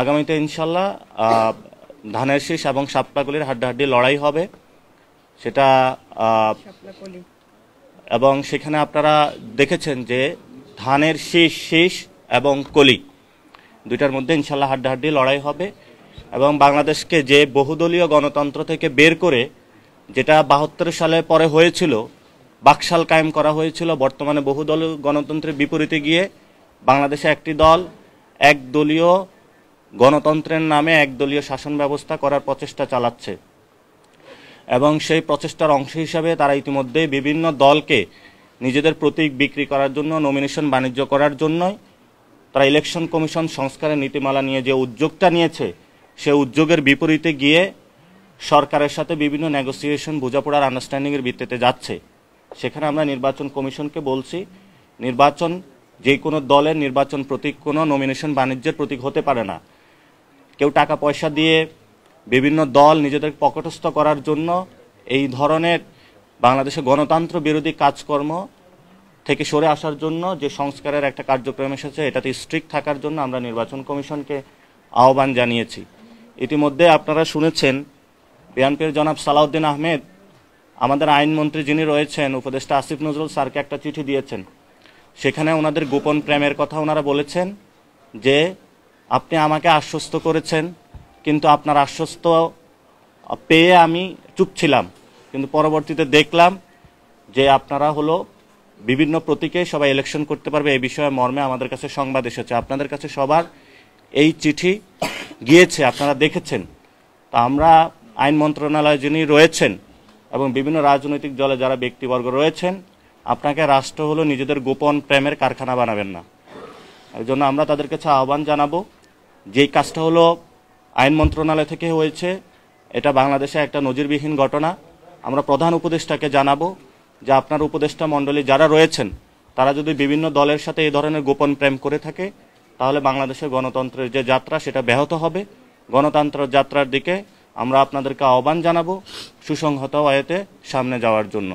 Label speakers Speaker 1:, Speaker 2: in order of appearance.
Speaker 1: আগামীতে ইনশাল্লাহ ধানের শীষ এবং শাপলাকলির হাড্ডাহাড্ডি লড়াই হবে, সেটা এবং সেখানে আপনারা দেখেছেন যে ধানের শীষ এবং কলি দুইটার মধ্যে ইনশাল্লাহ হাড্ডাহাড্ডি লড়াই হবে। এবং বাংলাদেশকে যে বহুদলীয় গণতন্ত্র থেকে বের করে, যেটা ৭২ সালে পরে হয়েছিল, বাকশাল কায়েম করা হয়েছিল, বর্তমানে বহুদলীয় গণতন্ত্রের বিপরীতে গিয়ে বাংলাদেশে একটি দল একদলীয় গণতন্ত্রের নামে একদলীয় শাসন ব্যবস্থা করার প্রচেষ্টা চালাচ্ছে। এবং সেই প্রচেষ্টার অংশ হিসাবে তারা ইতিমধ্যে বিভিন্ন দলকে নিজেদের প্রতীক বিক্রি করার জন্য, নমিনেশন বাণিজ্য করার জন্যই তারা ইলেকশন কমিশন সংস্কারের নীতিমালা নিয়ে যে উদ্যোগটা নিয়েছে, সে উদ্যোগের বিপরীতে গিয়ে সরকারের সাথে বিভিন্ন নেগোসিয়েশন, বোঝাপড়ার আন্ডারস্ট্যান্ডিংয়ের ভিত্তিতে যাচ্ছে। সেখানে আমরা নির্বাচন কমিশনকে বলছি, নির্বাচন যে কোনো দলের নির্বাচন প্রতীক কোনো নমিনেশন বাণিজ্যের প্রতীক হতে পারে না। কেউ টাকা পয়সা দিয়ে বিভিন্ন দল নিজেদের পকেটস্থ করার জন্য এই ধরনের বাংলাদেশে গণতন্ত্র বিরোধী কাজকর্ম থেকে সরে আসার জন্য যে সংস্কারের একটা কার্যক্রম এসেছে, এটাতে স্ট্রিক্ট থাকার জন্য আমরা নির্বাচন কমিশনকে আহ্বান জানিয়েছি। ইতিমধ্যে আপনারা শুনেছেন বিএনপির জনাব সালাউদ্দিন আহমেদ আমাদের আইনমন্ত্রী যিনি রয়েছেন, উপদেষ্টা আসিফ নজরুল স্যারকে একটা চিঠি দিয়েছেন। সেখানে ওনাদের গোপন প্রেমের কথা ওনারা বলেছেন যে আপনি আমাকে আশ্বস্ত করেছেন, কিন্তু আপনার আশ্বস্ত পেয়ে আমি চুপ ছিলাম, কিন্তু পরবর্তীতে দেখলাম যে আপনারা হলো বিভিন্ন প্রতীকে সবাই ইলেকশন করতে পারবে, এই বিষয়ে মর্মে আমাদের কাছে সংবাদ এসেছে। আপনাদের কাছে সবার এই চিঠি গিয়েছে, আপনারা দেখেছেন। তা আমরা আইন মন্ত্রণালয়ে যিনি রয়েছেন এবং বিভিন্ন রাজনৈতিক দলে যারা ব্যক্তিবর্গ রয়েছেন, আপনাকে রাষ্ট্র হলো নিজেদের গোপন প্রেমের কারখানা বানাবেন না। এই জন্য আমরা তাদের কাছে আহ্বান জানাবো, যেই কাজটা হলো আইন মন্ত্রণালয় থেকে হয়েছে, এটা বাংলাদেশে একটা নজিরবিহীন ঘটনা। আমরা প্রধান উপদেষ্টাকে জানাবো যে আপনার উপদেষ্টা মণ্ডলী যারা রয়েছেন, তারা যদি বিভিন্ন দলের সাথে এই ধরনের গোপন প্রেম করে থাকে, তাহলে বাংলাদেশের গণতন্ত্রের যে যাত্রা সেটা ব্যাহত হবে। গণতন্ত্রের যাত্রার দিকে আমরা আপনাদেরকে আহ্বান জানাবো সুসংহত ওয়েতে সামনে যাওয়ার জন্য।